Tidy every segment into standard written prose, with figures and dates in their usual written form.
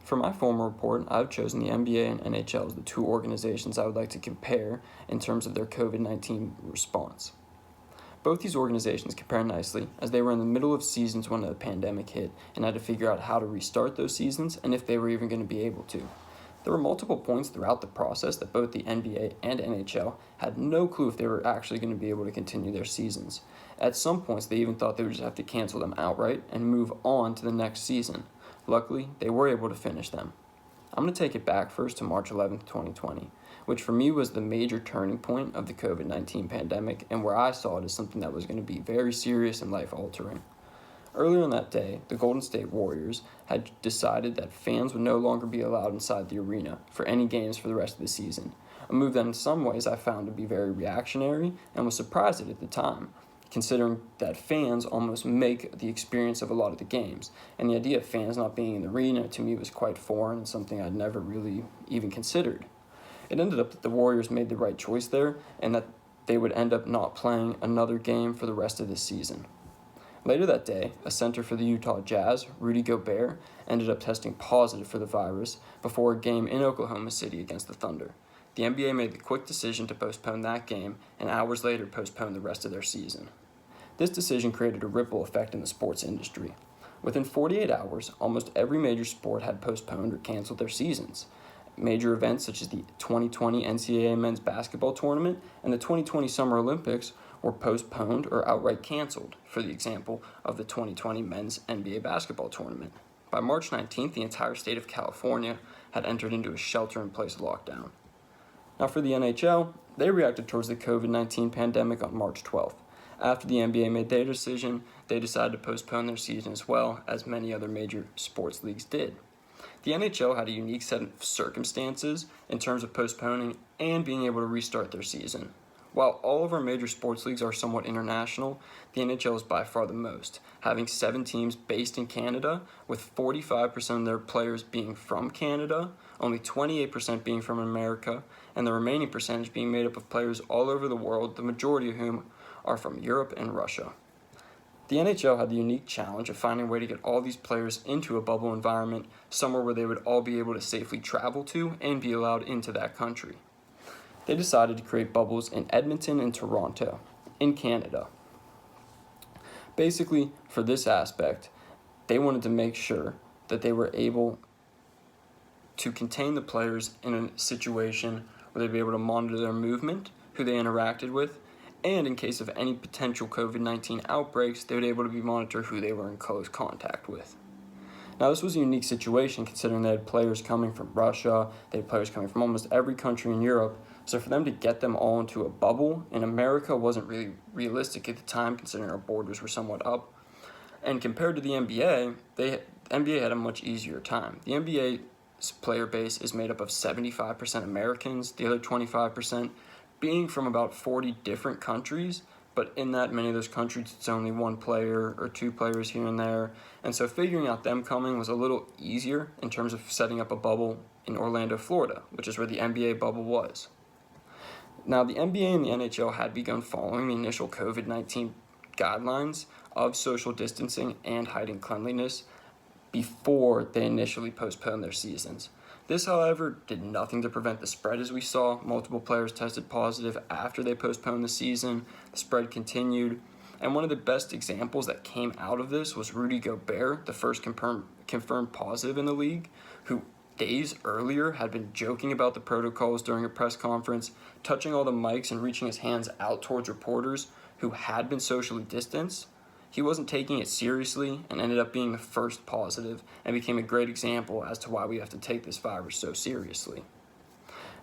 For my formal report, I've chosen the NBA and NHL as the two organizations I would like to compare in terms of their COVID-19 response. Both these organizations compare nicely, as they were in the middle of seasons when the pandemic hit and had to figure out how to restart those seasons and if they were even going to be able to. There were multiple points throughout the process that both the NBA and NHL had no clue if they were actually going to be able to continue their seasons. At some points, they even thought they would just have to cancel them outright and move on to the next season. Luckily, they were able to finish them. I'm going to take it back first to March 11th, 2020, which for me was the major turning point of the COVID-19 pandemic and where I saw it as something that was going to be very serious and life-altering. Earlier on that day, the Golden State Warriors had decided that fans would no longer be allowed inside the arena for any games for the rest of the season, a move that in some ways I found to be very reactionary and was surprised at the time, considering that fans almost make the experience of a lot of the games, and the idea of fans not being in the arena to me was quite foreign and something I'd never really even considered. It ended up that the Warriors made the right choice there and that they would end up not playing another game for the rest of the season. Later that day, a center for the Utah Jazz, Rudy Gobert, ended up testing positive for the virus before a game in Oklahoma City against the Thunder. The NBA made the quick decision to postpone that game and hours later postponed the rest of their season. This decision created a ripple effect in the sports industry. Within 48 hours, almost every major sport had postponed or canceled their seasons. Major events such as the 2020 NCAA men's basketball tournament and the 2020 Summer Olympics were postponed or outright canceled, for the example of the 2020 men's NBA basketball tournament. By March 19th, the entire state of California had entered into a shelter-in-place lockdown. Now for the NHL, they reacted towards the COVID-19 pandemic on March 12th. After the NBA made their decision, they decided to postpone their season as well, as many other major sports leagues did. The NHL had a unique set of circumstances in terms of postponing and being able to restart their season. While all of our major sports leagues are somewhat international, the NHL is by far the most, having 7 teams based in Canada, with 45% of their players being from Canada, only 28% being from America, and the remaining percentage being made up of players all over the world, the majority of whom are from Europe and Russia. The NHL had the unique challenge of finding a way to get all these players into a bubble environment, somewhere where they would all be able to safely travel to and be allowed into that country. They decided to create bubbles in Edmonton and Toronto, in Canada. Basically, for this aspect, they wanted to make sure that they were able to contain the players in a situation where they'd be able to monitor their movement, who they interacted with, and in case of any potential COVID-19 outbreaks, they would be able to monitor who they were in close contact with. Now, this was a unique situation considering they had players coming from Russia, they had players coming from almost every country in Europe, so for them to get them all into a bubble in America wasn't really realistic at the time considering our borders were somewhat up. And compared to the NBA, the NBA had a much easier time. The NBA's player base is made up of 75% Americans, the other 25% being from about 40 different countries, but in that many of those countries, it's only 1 player or 2 players here and there. And so figuring out them coming was a little easier in terms of setting up a bubble in Orlando, Florida, which is where the NBA bubble was. Now, the NBA and the NHL had begun following the initial COVID-19 guidelines of social distancing and hiding cleanliness before they initially postponed their seasons. This, however, did nothing to prevent the spread as we saw. Multiple players tested positive after they postponed the season. The spread continued. And one of the best examples that came out of this was Rudy Gobert, the first confirmed positive in the league, who days earlier had been joking about the protocols during a press conference, touching all the mics and reaching his hands out towards reporters who had been socially distanced. He wasn't taking it seriously and ended up being the first positive and became a great example as to why we have to take this virus so seriously.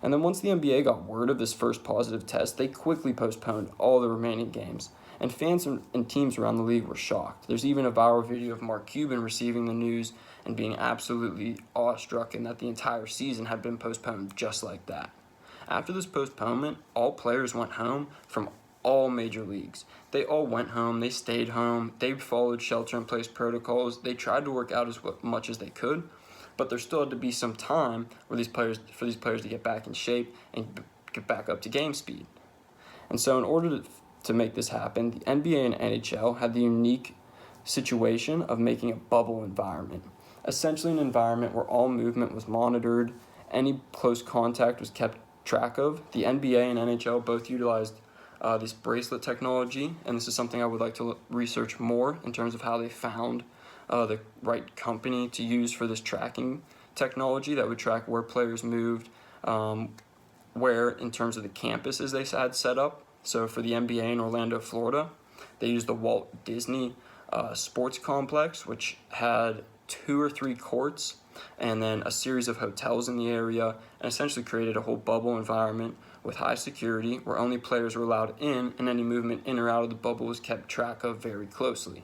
And then once the NBA got word of this first positive test, they quickly postponed all the remaining games. And fans and teams around the league were shocked. There's even a viral video of Mark Cuban receiving the news and being absolutely awestruck in that the entire season had been postponed just like that. After this postponement, all players went home from all major leagues. They all went home, they stayed home, they followed shelter-in-place protocols, they tried to work out as much as they could, but there still had to be some time for these players to get back in shape and get back up to game speed. And so in order to make this happen, the NBA and NHL had the unique situation of making a bubble environment. essentially an environment where all movement was monitored, any close contact was kept track of. The NBA and NHL both utilized this bracelet technology, and this is something I would like to research more in terms of how they found the right company to use for this tracking technology that would track where players moved, where in terms of the campuses they had set up. So for the NBA in Orlando, Florida, they used the Walt Disney Sports Complex, which had 2 or 3 courts and then a series of hotels in the area, and essentially created a whole bubble environment with high security where only players were allowed in, and any movement in or out of the bubble was kept track of very closely.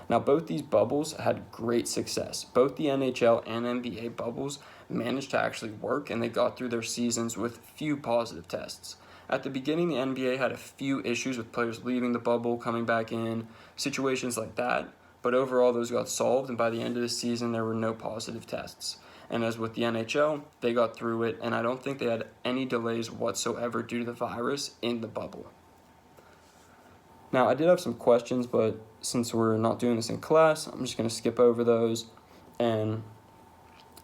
Now, both these bubbles had great success. Both the NHL and NBA bubbles managed to actually work, and they got through their seasons with few positive tests. At the beginning, the NBA had a few issues with players leaving the bubble, coming back in, situations like that, but overall those got solved, and by the end of the season there were no positive tests. And as with the NHL, they got through it, and I don't think they had any delays whatsoever due to the virus in the bubble. Now, I did have some questions, but since we're not doing this in class, I'm just going to skip over those and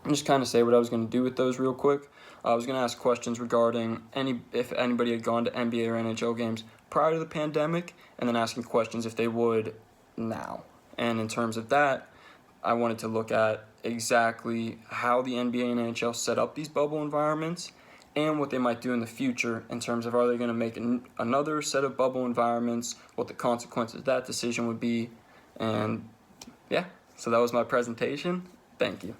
just kind of say what I was going to do with those real quick. I was going to ask questions regarding if anybody had gone to NBA or NHL games prior to the pandemic, and then asking questions if they would now. And in terms of that, I wanted to look at exactly how the NBA and NHL set up these bubble environments and what they might do in the future in terms of, are they going to make another set of bubble environments, what the consequences of that decision would be, and yeah, so that was my presentation. Thank you.